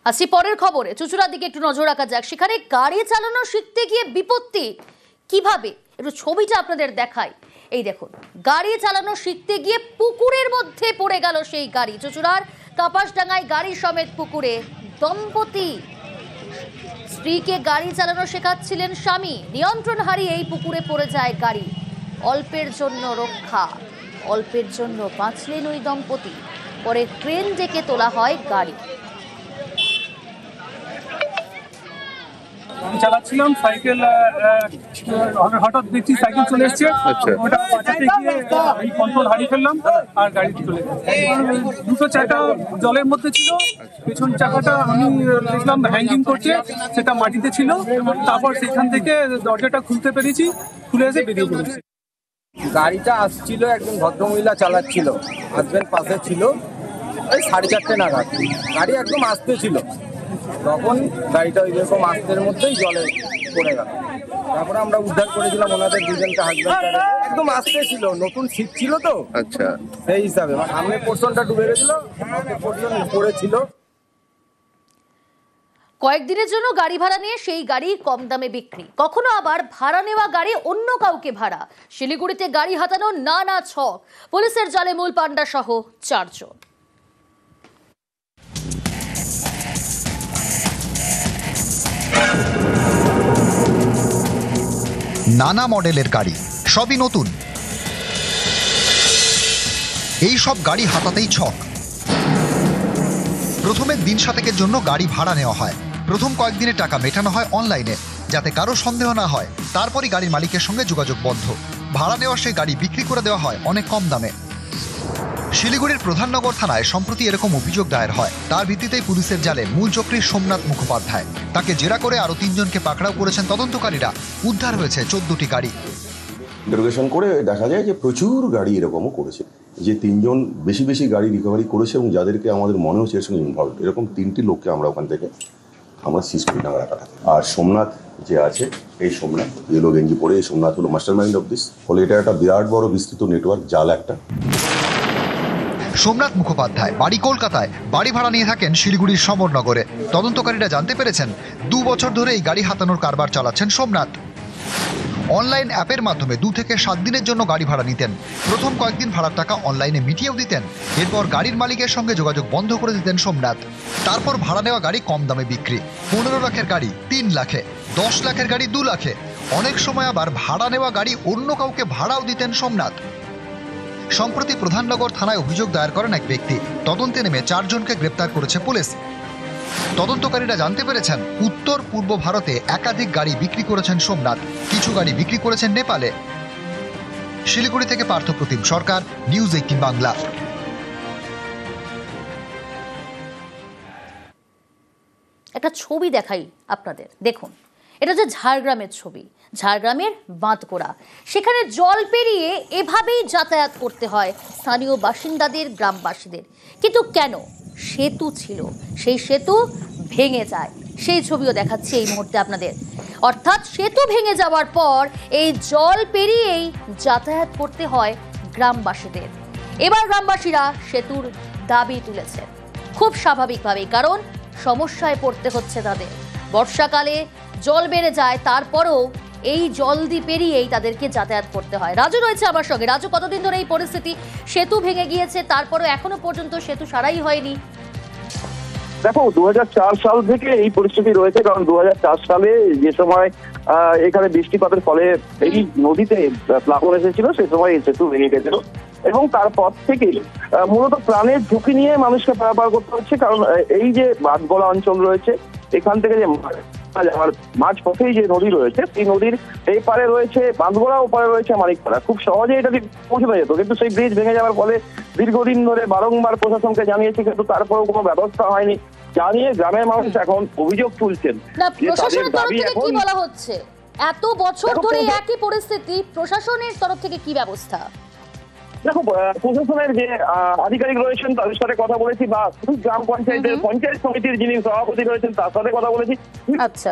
আসি পরের খবরে, চুচুড়ার দিকে একটু নজর রাখা যাক। সেখানে গাড়ি চালানো শিখতে গিয়ে বিপত্তি কিভাবে, একটু ছবিটা আপনাদের দেখাই। এই দেখুন, গাড়ি চালানো শিখতে গিয়ে পুকুরের মধ্যে পড়ে গেল সেই গাড়ি। চুচুড়ার কাপাসডাঙ্গায় গাড়ি সমেত পুকুরে দম্পতি। স্ত্রীকে গাড়ি চালানো শেখাচ্ছিলেন স্বামী, নিয়ন্ত্রণ হারিয়ে এই পুকুরে পড়ে যায় গাড়ি। অল্পের জন্য রক্ষা, অল্পের জন্য বাঁচলেন ওই দম্পতি। পরে ক্রেন ডেকে তোলা হয় গাড়ি। আমি চালাচ্ছিলাম সাইকেল, হঠাৎ দেখছি সাইকেল চলে এসছে, ওটা বাঁচাতে গিয়ে এই কন্ট্রোল হারিয়ে ফেললাম আর গাড়ি চলে গেছে। দুটো চাকা জলের মধ্যে ছিল, পেছন চাকাটা আমি দেখলাম হ্যাঙ্গিং করছে, সেটা মাটিতে ছিল। তারপর সেখান থেকে দরজাটা খুলতে পেরেছি, খুলে এসে বেরিয়ে পড়েছি। গাড়িটা আসছিল, একজন ভদ্রমহিলা চালাচ্ছিল, হাজবেন্ড পাশে ছিল। ওই 4:30 নাগাদ গাড়ি একদম আসতে ছিল, তখন গাড়িটা ওই রকম আসতের মধ্যেই জলে পড়ে গেল। তারপরে আমরা উদ্ধার করেছিলাম ওনাদের দুজনকে, হাজবেন্ড একদম আসতে ছিল, নতুন সিট ছিল তো, আচ্ছা সেই হিসাবে সামনের পোর্শনটা ডুবে গেছিল, পোর্শন উপরে ছিল। কয়েকদিনের জন্য গাড়ি ভাড়া নিয়ে সেই গাড়ি কম দামে বিক্রি, কখনো আবার ভাড়া নেওয়া গাড়ি অন্য কাউকে ভাড়া। শিলিগুড়িতে গাড়ি হাতানো নানা ছক, পুলিশের জালে মূল পান্ডা সহ 4 জন। নানা মডেলের গাড়ি, সবই নতুন। এই সব গাড়ি হাতাতেই ছক। প্রথমে দিন 7 জন্য গাড়ি ভাড়া নেওয়া হয়। প্রথম কয়েকদিনে টাকা মেটানো হয় অনলাইনে, যাতে কারো সন্দেহ না হয়। তারপরই গাড়ির মালিকের সঙ্গে যোগাযোগ বন্ধ। ভাড়া নেওয়া সেই গাড়ি বিক্রি করে দেওয়া হয় অনেক কম দামে। শিলিগুড়ির প্রধাননগর থানায় সম্প্রতি এরকম অভিযোগ দায়ের হয়। তার ভিত্তিতেই পুলিশের জালে মূল চক্রী সোমনাথ মুখোপাধ্যায়। তাকে জেরা করে আরো 3 জনকে পাকড়াও করেছেন তদন্তকারীরা। উদ্ধার হয়েছে 14টি গাড়ি। ইন্টারোগেশন করে দেখা যায় যে প্রচুর গাড়ি এরকমও করেছে, যে 3 জন বেশি গাড়ি রিকভারি করেছে এবং যাদেরকে আমাদের মনে হচ্ছে এর সঙ্গে ইনভলভ, এরকম 3টি লোককে আমরা ওখান থেকে সিজ করি ডাঙ্গারাকাটা। আর সোমনাথ যে আছে, এই সোমনাথ ইয়েলো গেঞ্জি পরে, এই সোমনাথ হলো মাস্টার মাইন্ড অফ দিস। ফলে এটা একটা বিরাট বড় বিস্তৃত নেটওয়ার্ক, জাল একটা। সোমনাথ মুখোপাধ্যায় বাড়ি কলকাতায়, বাড়ি ভাড়া নিয়ে থাকেন শিলিগুড়ির সমরনগরে। তদন্তকারীরা জানতে পেরেছেন 2 বছর ধরে এই গাড়ি হাতানোর কারবার চালাচ্ছেন সোমনাথ। অনলাইন অ্যাপের মাধ্যমে 2 থেকে 7 দিনের জন্য গাড়ি ভাড়া নিতেন। প্রথম কয়েকদিন ভাড়ার টাকা অনলাইনে মিটিয়েও দিতেন। এরপর গাড়ির মালিকের সঙ্গে যোগাযোগ বন্ধ করে দিতেন সোমনাথ। তারপর ভাড়া নেওয়া গাড়ি কম দামে বিক্রি। 15 লাখের গাড়ি 3 লাখে, 10 লাখের গাড়ি 2 লাখে। অনেক সময় আবার ভাড়া নেওয়া গাড়ি অন্য কাউকে ভাড়াও দিতেন সোমনাথ। সম্প্রতি প্রধাননগর থানায় অভিযোগ দায়ের করেন এক ব্যক্তি। তদন্তে নেমে 4 জনকে গ্রেপ্তার করেছে পুলিশ। তদন্তকারীরা জানতে পেরেছেন উত্তর পূর্ব ভারতে একাধিক গাড়ি বিক্রি করেছেন সোমনাথ। কিছু গাড়ি বিক্রি করেছেন নেপালে। শিলিগুড়ি থেকে পার্থপ্রতিম সরকার, নিউজ 18 বাংলা। একটা ছবি দেখাই আপনাদের, দেখুন। এটা যে ঝাড়গ্রামের ছবি, ঝাড়গ্রামের বাঁধগোড়া। সেখানে জল পেরিয়ে এভাবেই যাতায়াত করতে হয় স্থানীয় বাসিন্দাদের, গ্রামবাসীদের। কিন্তু কেন? সেতু ছিল, সেই সেতু ভেঙে যায়। সেই ছবিও দেখাচ্ছি এই মুহূর্তে আপনাদের। অর্থাৎ সেতু ভেঙে যাওয়ার পর এই জল পেরিয়েই যাতায়াত করতে হয় গ্রামবাসীদের। এবার গ্রামবাসীরা সেতুর দাবি তুলেছেন খুব স্বাভাবিকভাবেই, কারণ সমস্যায় পড়তে হচ্ছে তাদের। বর্ষাকালে জল বেড়ে যায়, তারপরেও এই জল দিয়ে পেরিয়েই তাদেরকে যাতায়াত করতে হয়। রাজু রয়েছে আমার সঙ্গে। রাজু, কতদিন ধরে এই পরিস্থিতি? সেতু ভেঙে গিয়েছে, তারপরেও এখনো পর্যন্ত সেতু সারাই হয়নি। দেখো, 2004 সাল থেকে এই পরিস্থিতি রয়েছে, কারণ 2004 সালে যে সময় এখানে বৃষ্টিপাতের ফলে এই নদীতে প্লাবন এসেছিল, সে সময় এই সেতু ভেঙে গেছিল। এবং তারপর থেকে মূলত প্রাণের ঝুঁকি নিয়ে মানুষকে পারাপার করতে হচ্ছে, কারণ এই যে বাঁধগোলা অঞ্চল রয়েছে, এখান থেকে যে মাঝ পথেই যে নদী রয়েছে, সেই নদীর এই পারে রয়েছে বাঁধগোলা, ও পারে রয়েছে মানিকপাড়া। খুব সহজে এটা পৌঁছানো যেত, কিন্তু সেই ব্রিজ ভেঙে যাওয়ার ফলে দীর্ঘদিন ধরে বারংবার প্রশাসনকে জানিয়েছে, কিন্তু তারপরেও কোনো ব্যবস্থা হয়নি। জানিয়ে গ্রামের মানুষ এখন অভিযোগ তুলছেন। প্রশাসনের তরফ থেকে কি বলা হচ্ছে? এত বছর ধরে একই পরিস্থিতি, প্রশাসনের তরফ থেকে কি ব্যবস্থা? দেখো, প্রশাসনের যে আধিকারিক রয়েছেন তাদের সাথে কথা বলেছি, বা গ্রাম পঞ্চায়েতের পঞ্চায়েত সমিতির যিনি সভাপতি রয়েছেন তার সাথে কথা বলেছি। আচ্ছা,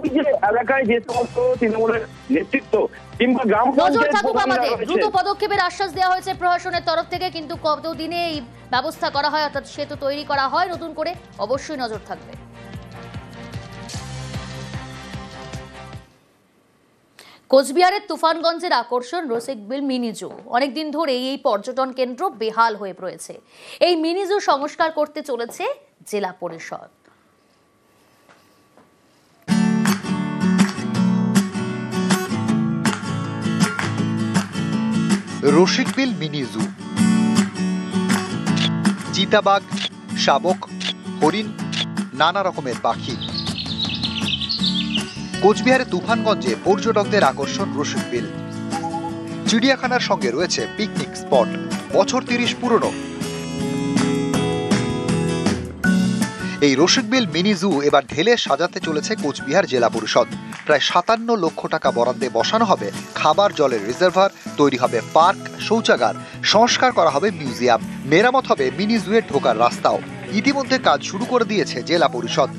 ওই যে এলাকায় যে সমস্ত তৃণমূলের নেতৃত্ব কিংবা গ্রাম নজর থাকুক আমাদের, দ্রুত পদক্ষেপের আশ্বাস দেওয়া হয়েছে প্রশাসনের তরফ থেকে। কিন্তু কতদিনে এই ব্যবস্থা করা হয়, অর্থাৎ সেতু তৈরি করা হয় নতুন করে, অবশ্যই নজর থাকবে। কোচবিহারের তুফানগঞ্জের আকর্ষণ রসিকবিল মিনি জু। অনেকদিন ধরেই এই পর্যটন কেন্দ্র বেহাল হয়ে রয়েছে। এই মিনি জু সংস্কার করতে চলেছে জেলা পরিষদ। রসিকবিল মিনি জু, চিতাবাঘ, শাবক, হরিণ, নানা রকমের পাখি। কোচবিহারের তুফানগঞ্জে পর্যটকদের আকর্ষণ রসিকবিল। চিড়িয়াখানার সঙ্গে রয়েছে পিকনিক স্পট, বছর 30 পুরনো। এই রসিকবিল মিনি জু এবার ঢেলে সাজাতে চলেছে কোচবিহার জেলা পরিষদ। প্রায় 57 লক্ষ টাকা বরাদ্দে বসানো হবে খাবার জলের রিজার্ভার, তৈরি হবে পার্ক, শৌচাগার, সংস্কার করা হবে মিউজিয়াম, মেরামত হবে মিনি জুয়ের ঢোকার রাস্তাও। ইতিমধ্যে কাজ শুরু করে দিয়েছে জেলা পরিষদ।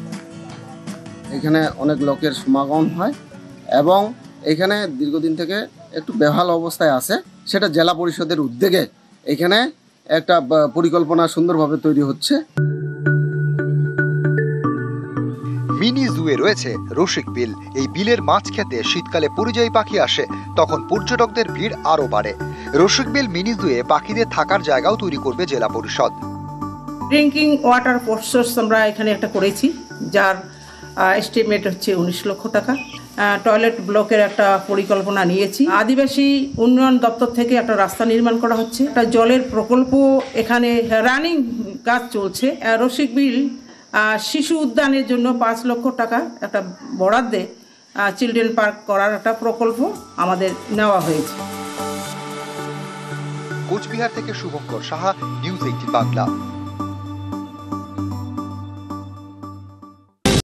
এখানে অনেক লোকের সমাগম হয় এবং এখানে দীর্ঘদিন থেকে একটু বেহাল অবস্থায় আছে, সেটা জেলা পরিষদের উদ্যোগে এখানে একটা পরিকল্পনা সুন্দরভাবে তৈরি হচ্ছে। মিনি জুয়ে রয়েছে রসিকবিল। এই বিলের মাছ খেতে শীতকালে পরিযায়ী পাখি আসে, তখন পর্যটকদের ভিড় আরো বাড়ে। রসিকবিল মিনি জুয়ে পাখিদের থাকার জায়গাও তৈরি করবে জেলা পরিষদ। ড্রিঙ্কিং ওয়াটার সোর্স আমরা এখানে একটা করেছি, যার এস্টিমেট হচ্ছে 19 লক্ষ টাকা। টয়লেট ব্লকের একটা পরিকল্পনা নিয়েছি। আদিবাসী উন্নয়ন দপ্তর থেকে একটা রাস্তা নির্মাণ করা হচ্ছে। একটা জলের প্রকল্প এখানে রানিং কাজ চলছে। রসিকবিল শিশু উদ্যানের জন্য 5 লক্ষ টাকা একটা বরাদ্দে চিলড্রেন পার্ক করার একটা প্রকল্প আমাদের নেওয়া হয়েছে। কোচবিহার থেকে শুভঙ্কর সাহা, নিউজ 18 বাংলা।